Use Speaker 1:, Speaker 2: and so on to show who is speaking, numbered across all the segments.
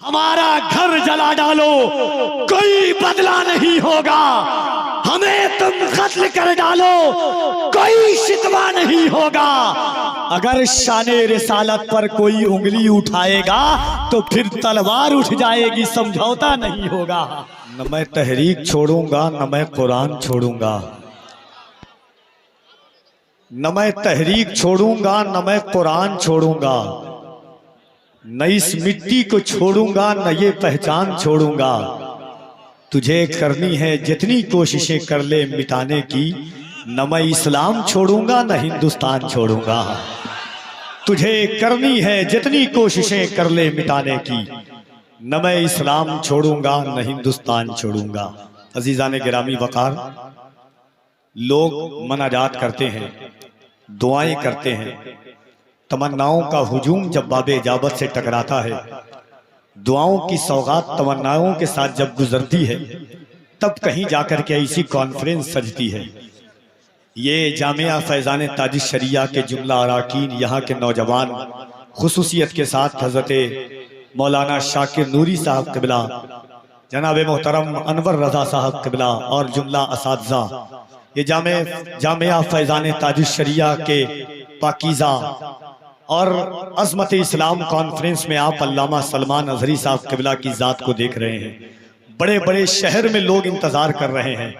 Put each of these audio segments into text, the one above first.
Speaker 1: हमारा घर जला डालो कोई बदला नहीं होगा, हमें तुम कत्ल कर डालो कोई शिकवा नहीं होगा। अगर शाने रिसालत पर कोई उंगली उठाएगा तो फिर तलवार उठ जाएगी, समझौता नहीं होगा। न मैं तहरीक छोड़ूंगा न मैं कुरान छोड़ूंगा, न मैं तहरीक छोड़ूंगा न मैं कुरान छोड़ूंगा, न इस मिट्टी को छोड़ूंगा न ये पहचान छोड़ूंगा। तुझे करनी है जितनी कोशिशें कर ले मिटाने की, न मैं इस्लाम छोड़ूंगा न हिंदुस्तान छोड़ूंगा। तुझे करनी है जितनी कोशिशें कर ले मिटाने की, न मैं इस्लाम छोड़ूंगा न हिंदुस्तान छोड़ूंगा। अजीजान गिरामी वकार, लोग मनाजात करते हैं, दुआएं करते हैं, तमन्नाओं का हुजूम जब बाबे इजाबत से टकराता है, दुआओं की सौगात तमन्नाओं के साथ जब गुजरती है, तब कहीं जाकर के ऐसी कॉन्फ्रेंस सजती है। ये जामिया फैजान ताज शरिया के जुमला अराकीन, यहाँ के नौजवान, खुसूसियत के साथ हजरत मौलाना शाकिर नूरी साहब क़िबला, जनाब मोहतरम अनवर रजा साहब क़िबला और जुमला असातिज़ा, ये जामिया फैजान ताज शरिया के पाकीज़ा और अज़मत इस्लाम कॉन्फ्रेंस में आप अल्लामा सलमान अजहरी साहब क़िबला की ज़ात को देख रहे हैं। बड़े बड़े शहर में लोग इंतज़ार कर रहे हैं,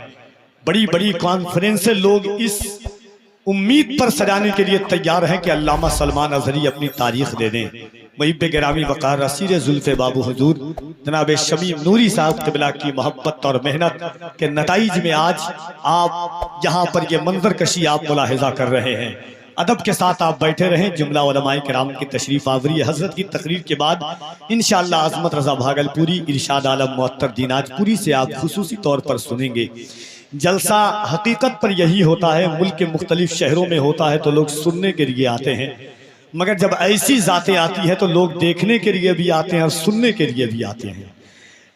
Speaker 1: बड़ी बड़ी कॉन्फ्रेंसें लोग इस उम्मीद पर सजाने के लिए तैयार हैं कि अल्लामा सलमान अजहरी अपनी तारीख दे दें। मुहिब्बे गिरामी वक़ार असीर जुल्फ़े बाबू हुजूर जनाब शमीम नूरी साहब क़िबला की मोहब्बत और मेहनत के नताइज में आज आप यहाँ पर ये मंजर कशी आप मुलाहिज़ा कर रहे हैं। अदब के साथ आप बैठे रहें। जुमला उलमाए किराम की तशरीफ आवरी हजरत की तकरीर के बाद इंशाअल्लाह आज़मत रजा भागलपुरी इरशाद आलम मुअत्तर दिनाजपुरी से आप खुसूसी तौर पर सुनेंगे। जलसा हकीकत पर यही होता है, मुल्क के मुख्तलिफ शहरों में होता है तो लोग सुनने के लिए आते हैं, मगर जब ऐसी ज़ातें आती है तो लोग देखने के लिए भी आते हैं और सुनने के लिए भी आते हैं।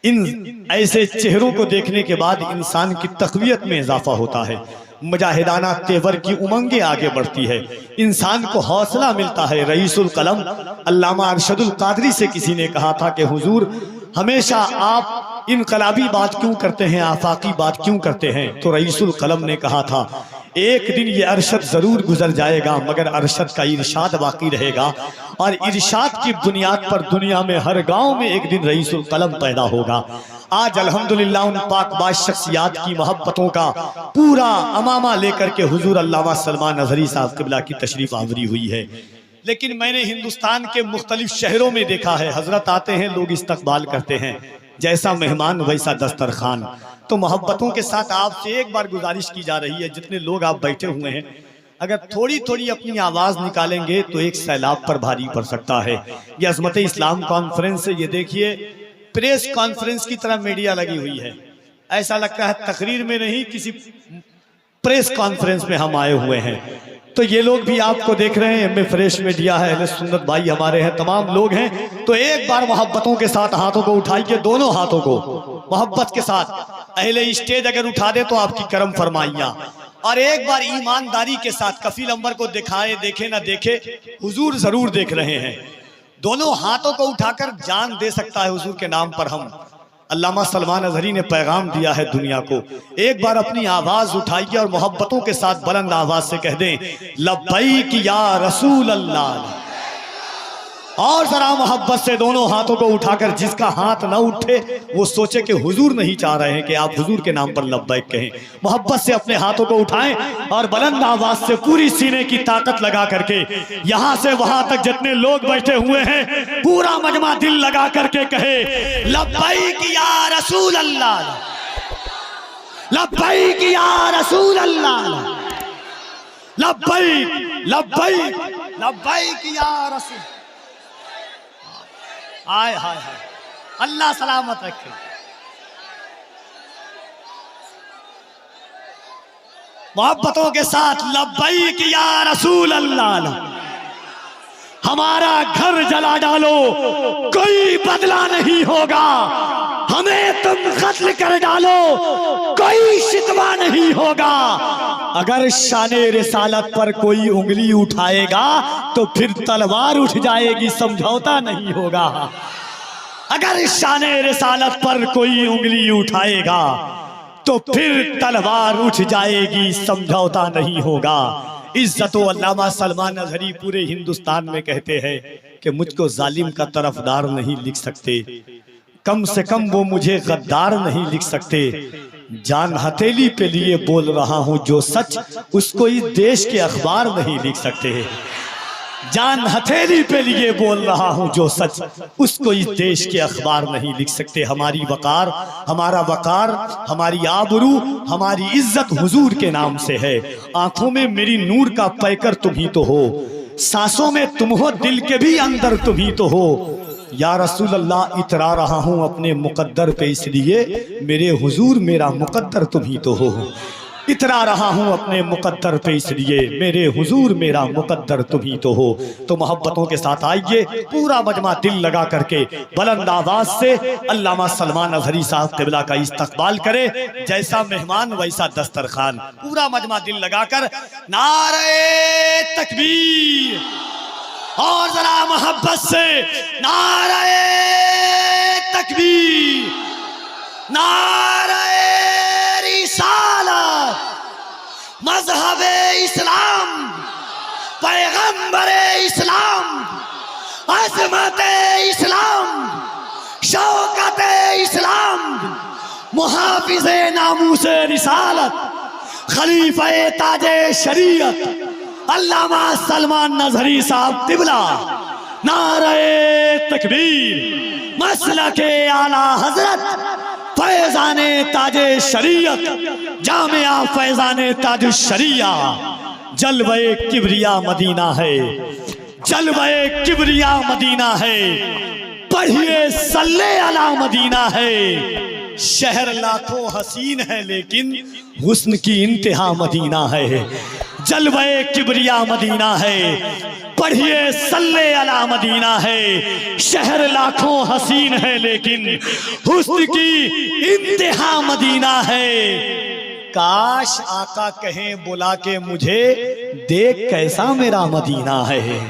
Speaker 1: इन ऐसे चेहरों को देखने के बाद इंसान की तक़वियत में इजाफा होता है, मुजाहिदाना तेवर की उमंगें आगे बढ़ती है, इंसान को हौसला मिलता है। रईसुल कलम अल्लामा अरशदुल कादरी से किसी ने कहा था कि हुजूर हमेशा आप इनकलाबी बात क्यों करते हैं, आफाकी बात क्यों करते हैं? तो रईसुल कलम ने कहा था एक दिन ये अरशद जरूर गुजर जाएगा, मगर अरशद का इरशाद बाकी रहेगा, और इरशाद की बुनियाद पर दुनिया में हर गांव में एक दिन रईसुल कलम पैदा होगा। आज अल्हम्दुलिल्लाह उन पाकबाज शख्सियात की मोहब्बतों का पूरा अमामा लेकर के हुजूर अल्लामा सलमान अजहरी साहब क़िबला की तशरीफ आवरी हुई है। लेकिन मैंने हिंदुस्तान के मुख्तलिफ शहरों में देखा है, हजरत आते हैं, लोग इस्तकबाल करते हैं, जैसा मेहमान वैसा दस्तरखान। तो मोहब्बतों के साथ आपसे एक बार गुजारिश की जा रही है, जितने लोग आप बैठे हुए हैं, अगर थोड़ी थोड़ी अपनी आवाज़ निकालेंगे तो एक सैलाब पर भारी पड़ सकता है। ये अज़मत इस्लाम कॉन्फ्रेंस है, ये देखिए प्रेस कॉन्फ्रेंस की तरह मीडिया लगी हुई है, ऐसा लगता है तकरीर में नहीं किसी प्रेस कॉन्फ्रेंस में हम आए हुए हैं। तो ये लोग भी आपको देख रहे हैं, फ्रेश मीडिया है, अहले सुन्नत भाई हमारे हैं, तमाम लोग हैं। तो एक बार मोहब्बतों के साथ हाथों को उठाइए, दोनों हाथों को मोहब्बत के साथ। अहले स्टेज अगर उठा दे तो आपकी करम फरमाइया, और एक बार ईमानदारी के साथ कफील अंबर को दिखाए, देखे ना देखे, हुजूर जरूर देख रहे हैं। दोनों हाथों को उठाकर जान दे सकता है हुजूर के नाम पर हम। अल्लामा सलमान अजहरी ने पैगाम दिया है दुनिया को। एक बार अपनी आवाज उठाइए और मोहब्बतों के साथ बुलंद आवाज से कह दें लब्बैक या रसूल अल्लाह, और जरा मोहब्बत से दोनों हाथों को उठाकर, जिसका हाथ ना उठे वो सोचे कि हुजूर नहीं चाह रहे हैं कि आप हुजूर के नाम पर लब्बैक कहें। मोहब्बत से अपने हाथों को उठाएं और बुलंद आवाज से पूरी सीने की ताकत लगा करके, यहां से वहां तक जितने लोग बैठे हुए हैं, पूरा मजमा दिल लगा करके कहे लब्बैक या रसूल अल्लाह, लब्बैक या रसूल अल्लाह, लब्बैक लब्बैक लब्बैक या रसूल। हाय हाय हाय, अल्लाह सलामत रखे। मोहब्बतों के साथ लब्बैक या रसूल अल्लाह, हमारा घर जला डालो कोई बदला नहीं होगा, हमें तुम कत्ल कर डालो कोई शिकवा नहीं होगा। अगर शाने रिसालत पर कोई उंगली उठाएगा तो फिर तलवार उठ जाएगी, समझौता नहीं होगा। अगर शाने रिसालत पर कोई उंगली उठाएगा तो फिर तलवार उठ जाएगी, समझौता नहीं होगा। इज्जत अल्लामा सलमान अजहरी पूरे हिंदुस्तान में कहते हैं कि मुझको जालिम का तरफदार नहीं लिख सकते, कम से कम वो मुझे गद्दार नहीं लिख सकते। जान हथेली पे लिए बोल रहा हूं जो सच, उसको इस देश के अखबार नहीं लिख सकते। जान हथेली पे लिए बोल रहा हूं जो सच, उसको इस देश के अखबार नहीं लिख सकते। हमारी वकार, हमारा वकार, हमारी आबरू, हमारी इज्जत हुजूर के नाम से है। आंखों में मेरी नूर का पैकर तुम ही तो हो, सांसों में तुम हो, दिल के भी अंदर तुम ही तो हो। या रसूल अल्लाह इतरा रहा हूं अपने मुकद्दर पे, इसलिए मेरे हुजूर मेरा मुकद्दर तुम ही तो हो। इतरा रहा हूं अपने मुकद्दर पे, इसलिए मेरे हुजूर मेरा मुकद्दर तुम ही तो हो। तो मोहब्बतों के साथ आइए, पूरा मजमा दिल लगा करके बुलंद आवाज से अल्लामा सलमान अजहरी साहब क़िबला का इस्तकबाल करे। जैसा मेहमान वैसा दस्तरखान, पूरा मजमा दिल लगाकर नारे तकबीर, और जरा मोहब्बत से नारे तकबीर, नारे रिसालत, मज़हबे इस्लाम, पैगंबरे इस्लाम, अज़मते इस्लाम, शौकते इस्लाम, मुहाफिज़े नामूसे रिसालत, खलीफे ताजे शरीयत अल्लामा सलमान अजहरी साहब क़िबला। नारे तकबीर, मसलके आला हजरत, फैजाने ताजे शरीयत, जामिया फैजाने ताज शरिया। जलवे किबरिया मदीना है, जलवे किबरिया मदीना है, पढ़िए सल्ले अला मदीना है। शहर लाखों हसीन है लेकिन हुस्न की इंतहा मदीना है। जलवे किबरिया मदीना है, पढ़िए सल्ले अला मदीना है। शहर लाखों हसीन है लेकिन हुस्न की इंतहा मदीना है। काश आका कहें बुला के मुझे, देख कैसा मेरा मदीना है।